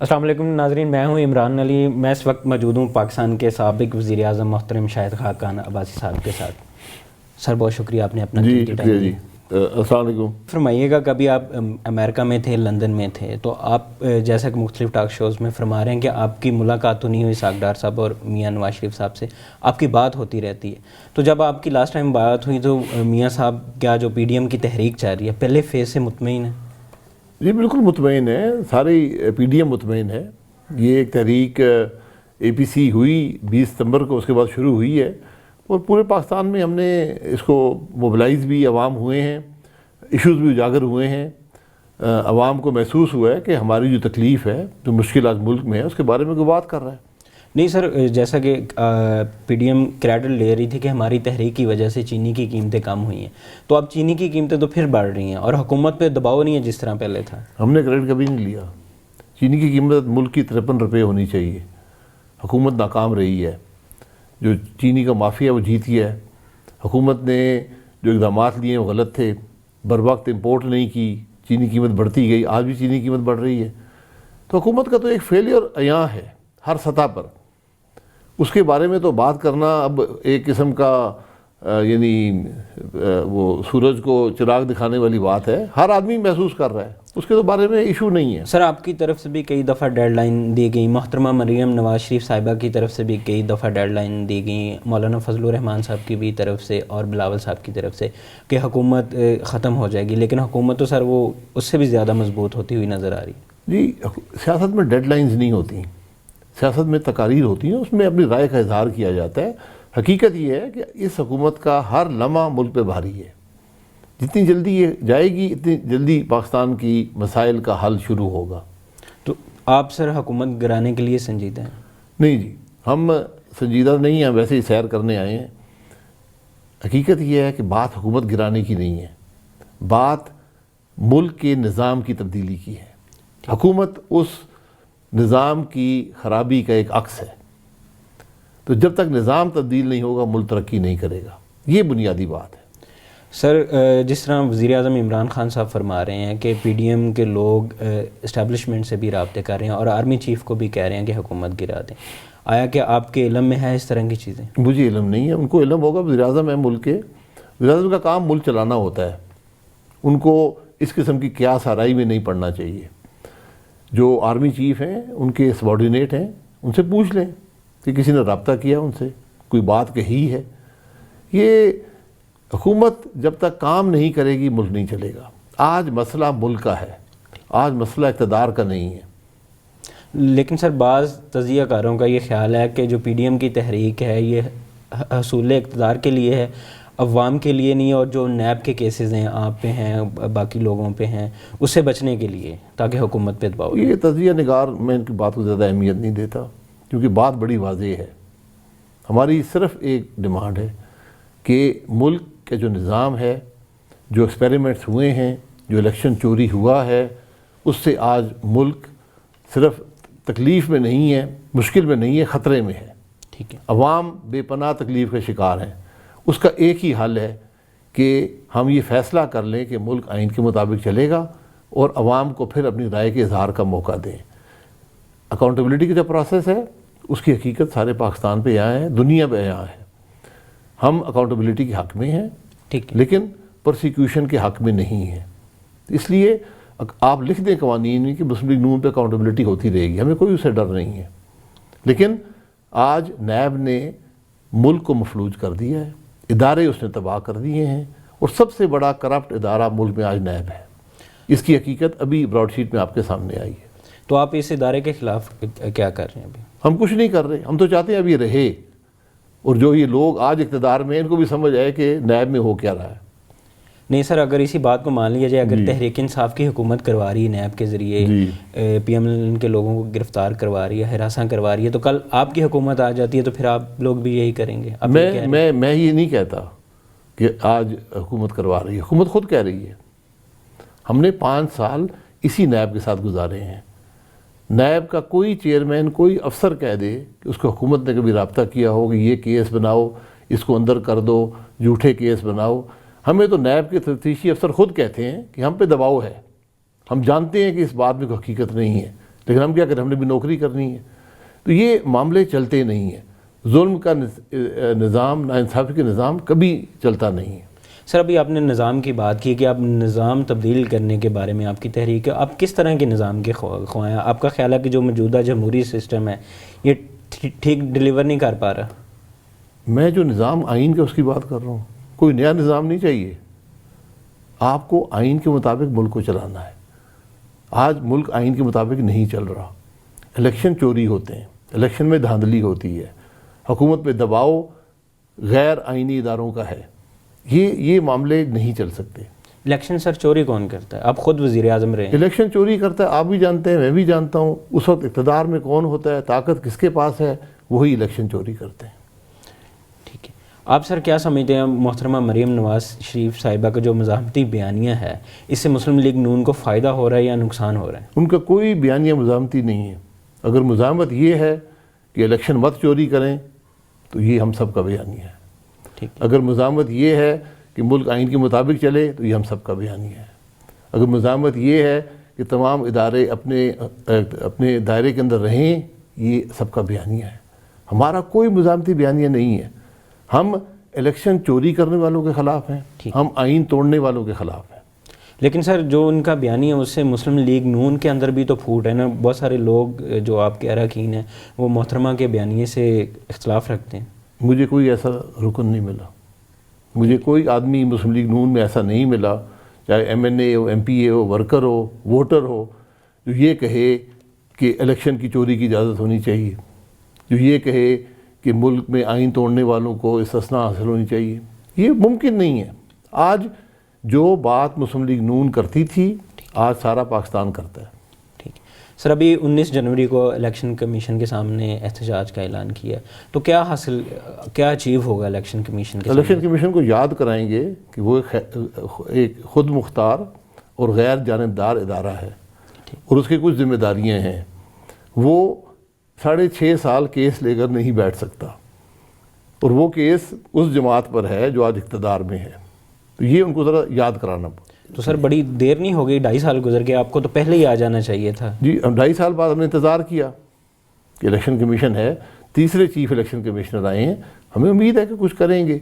السلام علیکم ناظرین، میں ہوں عمران علی۔ میں اس وقت موجود ہوں پاکستان کے سابق وزیر اعظم محترم شاہد خاقان عباسی صاحب کے ساتھ۔ سر بہت شکریہ آپ نے اپنا قیمتی ٹائم دیا۔ السلام علیکم۔ فرمائیے گا، کبھی آپ امریکہ میں تھے، لندن میں تھے، تو آپ جیسا کہ مختلف ٹاک شوز میں فرما رہے ہیں کہ آپ کی ملاقات تو نہیں ہوئی اسحاق ڈار صاحب اور میاں نواز شریف صاحب سے، آپ کی بات ہوتی رہتی ہے۔ تو جب آپ کی لاسٹ ٹائم بات ہوئی تو میاں صاحب کیا جو پی ڈی ایم کی تحریک چل رہی ہے پہلے فیز سے مطمئن ہے؟ جی بالکل مطمئن ہے، ساری پی ڈی ایم مطمئن ہے۔ یہ ایک تحریک اے پی سی ہوئی 20 ستمبر کو، اس کے بعد شروع ہوئی ہے اور پورے پاکستان میں ہم نے اس کو موبلائز بھی، عوام ہوئے ہیں، ایشوز بھی اجاگر ہوئے ہیں، عوام کو محسوس ہوا ہے کہ ہماری جو تکلیف ہے، جو مشکلات ملک میں ہے، اس کے بارے میں کوئی بات کر رہا ہے۔ نہیں سر، جیسا کہ پی ڈی ایم کریڈٹ لے رہی تھی کہ ہماری تحریک کی وجہ سے چینی کی قیمتیں کم ہوئی ہیں، تو اب چینی کی قیمتیں تو پھر بڑھ رہی ہیں اور حکومت پہ دباؤ نہیں ہے جس طرح پہلے تھا۔ ہم نے کریڈٹ کبھی نہیں لیا۔ چینی کی قیمت ملک کی 53 روپے ہونی چاہیے۔ حکومت ناکام رہی ہے، جو چینی کا مافیا وہ جیتی ہے۔ حکومت نے جو اقدامات لیے وہ غلط تھے، بر وقت امپورٹ نہیں کی، چینی قیمت بڑھتی گئی، آج بھی چینی قیمت بڑھ رہی ہے۔ تو حکومت کا تو ایک فیلئر عیاں ہے ہر سطح پر۔ اس کے بارے میں تو بات کرنا اب ایک قسم کا یعنی وہ سورج کو چراغ دکھانے والی بات ہے، ہر آدمی محسوس کر رہا ہے، اس کے تو بارے میں ایشو نہیں ہے۔ سر آپ کی طرف سے بھی کئی دفعہ ڈیڈ لائن دی گئی، محترمہ مریم نواز شریف صاحبہ کی طرف سے بھی کئی دفعہ ڈیڈ لائن دی گئی، مولانا فضل الرحمان صاحب کی بھی طرف سے اور بلاول صاحب کی طرف سے کہ حکومت ختم ہو جائے گی، لیکن حکومت تو سر وہ اس سے بھی زیادہ مضبوط ہوتی ہوئی نظر آ رہی ہے۔ جی سیاست میں ڈیڈ لائنز نہیں ہوتی، سیاست میں تقاریر ہوتی ہیں، اس میں اپنی رائے کا اظہار کیا جاتا ہے۔ حقیقت یہ ہے کہ اس حکومت کا ہر لمحہ ملک پہ بھاری ہے۔ جتنی جلدی یہ جائے گی اتنی جلدی پاکستان کی مسائل کا حل شروع ہوگا۔ تو آپ سر حکومت گرانے کے لیے سنجیدہ ہیں؟ نہیں جی، ہم سنجیدہ نہیں ہیں، ویسے ہی سیر کرنے آئے ہیں۔ حقیقت یہ ہے کہ بات حکومت گرانے کی نہیں ہے، بات ملک کے نظام کی تبدیلی کی ہے۔ حکومت اس نظام کی خرابی کا ایک عکس ہے، تو جب تک نظام تبدیل نہیں ہوگا ملک ترقی نہیں کرے گا، یہ بنیادی بات ہے۔ سر جس طرح وزیر اعظم عمران خان صاحب فرما رہے ہیں کہ پی ڈی ایم کے لوگ اسٹیبلشمنٹ سے بھی رابطے کر رہے ہیں اور آرمی چیف کو بھی کہہ رہے ہیں کہ حکومت گرا دیں، آیا کہ آپ کے علم میں ہے اس طرح کی چیزیں؟ مجھے علم نہیں ہے، ان کو علم ہوگا، وزیر اعظم ہے ملک کے، وزیر اعظم کا کام ملک چلانا ہوتا ہے، ان کو اس قسم کی قیاس آرائی میں نہیں پڑنا چاہیے۔ جو آرمی چیف ہیں ان کے سبارڈینیٹ ہیں، ان سے پوچھ لیں کہ کسی نے رابطہ کیا ان سے، کوئی بات کہی ہے۔ یہ حکومت جب تک کام نہیں کرے گی ملک نہیں چلے گا۔ آج مسئلہ ملک کا ہے، آج مسئلہ اقتدار کا نہیں ہے۔ لیکن سر بعض تجزیہ کاروں کا یہ خیال ہے کہ جو پی ڈی ایم کی تحریک ہے یہ حصول اقتدار کے لیے ہے، عوام کے لیے نہیں، اور جو نیب کے کیسز ہیں آپ پہ ہیں باقی لوگوں پہ ہیں اس سے بچنے کے لیے، تاکہ حکومت پہ دباؤ۔ یہ تجزیہ نگار میں ان کی بات کو زیادہ اہمیت نہیں دیتا، کیونکہ بات بڑی واضح ہے۔ ہماری صرف ایک ڈیمانڈ ہے کہ ملک کا جو نظام ہے، جو ایکسپیریمنٹس ہوئے ہیں، جو الیکشن چوری ہوا ہے، اس سے آج ملک صرف تکلیف میں نہیں ہے، مشکل میں نہیں ہے، خطرے میں ہے۔ ٹھیک ہے، عوام بے پناہ تکلیف کا شکار ہیں۔ اس کا ایک ہی حل ہے کہ ہم یہ فیصلہ کر لیں کہ ملک آئین کے مطابق چلے گا اور عوام کو پھر اپنی رائے کے اظہار کا موقع دیں۔ اکاؤنٹیبلٹی کا جو پروسیس ہے اس کی حقیقت سارے پاکستان پہ یہاں ہے، دنیا پہ یہاں ہے۔ ہم اکاؤنٹیبلٹی کے حق میں ہیں، ٹھیک ہے، لیکن پرسیکیوشن کے حق میں نہیں ہیں۔ اس لیے آپ لکھ دیں قوانین میں کہ مسلم لیگ نون پہ اکاؤنٹیبلٹی ہوتی رہے گی، ہمیں کوئی اس سے ڈر نہیں ہے۔ لیکن آج نیب نے ملک کو مفلوج کر دیا ہے، ادارے اس نے تباہ کر دیے ہیں، اور سب سے بڑا کرپٹ ادارہ ملک میں آج نیب ہے۔ اس کی حقیقت ابھی براڈ شیٹ میں آپ کے سامنے آئی ہے۔ تو آپ اس ادارے کے خلاف کیا کر رہے ہیں ابھی؟ ہم کچھ نہیں کر رہے، ہم تو چاہتے ہیں اب یہ رہے، اور جو یہ لوگ آج اقتدار میں ان کو بھی سمجھ آئے کہ نیب میں ہو کیا رہا ہے۔ نہیں سر، اگر اسی بات کو مان لیا جائے، اگر تحریک انصاف کی حکومت کروا رہی ہے نیب کے ذریعے، پی ایم ایل این کے لوگوں کو گرفتار کروا رہی ہے، ہراساں کروا رہی ہے، تو کل آپ کی حکومت آ جاتی ہے تو پھر آپ لوگ بھی یہی کریں گے؟ میں یہ نہیں کہتا کہ آج حکومت کروا رہی ہے، حکومت خود کہہ رہی ہے۔ ہم نے 5 سال اسی نیب کے ساتھ گزارے ہیں۔ نیب کا کوئی چیئرمین، کوئی افسر کہہ دے کہ اس کو حکومت نے کبھی رابطہ کیا ہو کہ یہ کیس بناؤ، اس کو اندر کر دو، جھوٹے کیس بناؤ، ہمیں تو نیب کے تفتیشی افسر خود کہتے ہیں کہ ہم پہ دباؤ ہے۔ ہم جانتے ہیں کہ اس بات میں کوئی حقیقت نہیں ہے، لیکن ہم کیا کریں, ہم نے بھی نوکری کرنی ہے. تو یہ معاملے چلتے نہیں ہیں. ظلم کا نظام, ناانصافی کا نظام کبھی چلتا نہیں ہے. سر ابھی آپ نے نظام کی بات کی کہ آپ نظام تبدیل کرنے کے بارے میں آپ کی تحریک ہے, آپ کس طرح کے نظام کے خواہاں ہیں؟ آپ کا خیال ہے کہ جو موجودہ جمہوری سسٹم ہے یہ ٹھیک ڈیلیور نہیں کر پا رہا؟ میں جو نظام آئین کا اس کی بات کر رہا ہوں, کوئی نیا نظام نہیں چاہیے. آپ کو آئین کے مطابق ملک کو چلانا ہے. آج ملک آئین کے مطابق نہیں چل رہا. الیکشن چوری ہوتے ہیں, الیکشن میں دھاندلی ہوتی ہے, حکومت پہ دباؤ غیر آئینی اداروں کا ہے. یہ معاملے نہیں چل سکتے. الیکشن سر چوری کون کرتا ہے؟ آپ خود وزیر اعظم رہے ہیں. الیکشن چوری کرتا ہے, آپ بھی جانتے ہیں, میں بھی جانتا ہوں. اس وقت اقتدار میں کون ہوتا ہے, طاقت کس کے پاس ہے, وہی الیکشن چوری کرتے ہیں. ٹھیک ہے. آپ سر کیا سمجھتے ہیں محترمہ مریم نواز شریف صاحبہ کا جو مزاحمتی بیانیہ ہے, اس سے مسلم لیگ نون کو فائدہ ہو رہا ہے یا نقصان ہو رہا ہے؟ ان کا کوئی بیانیہ مزاحمتی نہیں ہے. اگر مزاحمت یہ ہے کہ الیکشن مت چوری کریں تو یہ ہم سب کا بیانیہ ہے. ٹھیک. اگر مزاحمت یہ ہے کہ ملک آئین کے مطابق چلے تو یہ ہم سب کا بیانیہ ہے. اگر مزاحمت یہ ہے کہ تمام ادارے اپنے دائرے کے اندر رہیں, یہ سب کا بیانیہ ہے. ہمارا کوئی مزاحمتی بیانیہ نہیں ہے. ہم الیکشن چوری کرنے والوں کے خلاف ہیں, ہم آئین توڑنے والوں کے خلاف ہیں. لیکن سر جو ان کا بیانیہ ہے اس سے مسلم لیگ نون کے اندر بھی تو پھوٹ ہے نا. بہت سارے لوگ جو آپ کے اراکین ہیں وہ محترمہ کے بیانیے سے اختلاف رکھتے ہیں. مجھے کوئی ایسا رکن نہیں ملا, مجھے کوئی آدمی مسلم لیگ نون میں ایسا نہیں ملا, چاہے ایم این اے ہو, ایم پی اے ہو, ورکر ہو, ووٹر ہو, جو یہ کہے کہ الیکشن کی چوری کی اجازت ہونی چاہیے, جو یہ کہے کہ ملک میں آئین توڑنے والوں کو استثناء حاصل ہونی چاہیے. یہ ممکن نہیں ہے. آج جو بات مسلم لیگ نون کرتی تھی آج سارا پاکستان کرتا ہے. ٹھیک. سر ابھی 19 جنوری کو الیکشن کمیشن کے سامنے احتجاج کا اعلان کیا, تو کیا اچیو ہوگا الیکشن کمیشن کے؟ الیکشن کمیشن کو یاد کرائیں گے کہ وہ ایک خود مختار اور غیر جانبدار ادارہ ہے اور اس کی کچھ ذمہ داریاں ہیں. وہ 6.5 سال کیس لے کر نہیں بیٹھ سکتا, اور وہ کیس اس جماعت پر ہے جو آج اقتدار میں ہے. تو یہ ان کو ذرا یاد کرانا پڑتا. تو سر بڑی دیر نہیں ہو گئی, 2.5 سال گزر گئے, آپ کو تو پہلے ہی آ جانا چاہیے تھا. جی, 2.5 سال بعد ہم نے انتظار کیا کہ الیکشن کمیشن ہے, تیسرے چیف الیکشن کمشنر آئے ہیں, ہمیں امید ہے کہ کچھ کریں گے.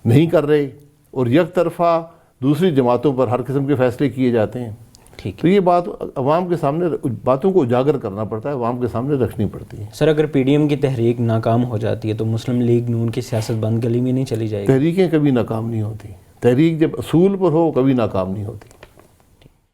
نہیں کر رہے, اور یک طرفہ دوسری جماعتوں پر ہر قسم کے فیصلے کیے جاتے ہیں. ٹھیک. تو یہ بات عوام کے سامنے, باتوں کو اجاگر کرنا پڑتا ہے, عوام کے سامنے رکھنی پڑتی ہے. سر اگر پی ڈی ایم کی تحریک ناکام ہو جاتی ہے تو مسلم لیگ نون کی سیاست بند گلی میں نہیں چلی جائے گی؟ تحریکیں کبھی ناکام نہیں ہوتی. تحریک جب اصول پر ہو کبھی ناکام نہیں ہوتی.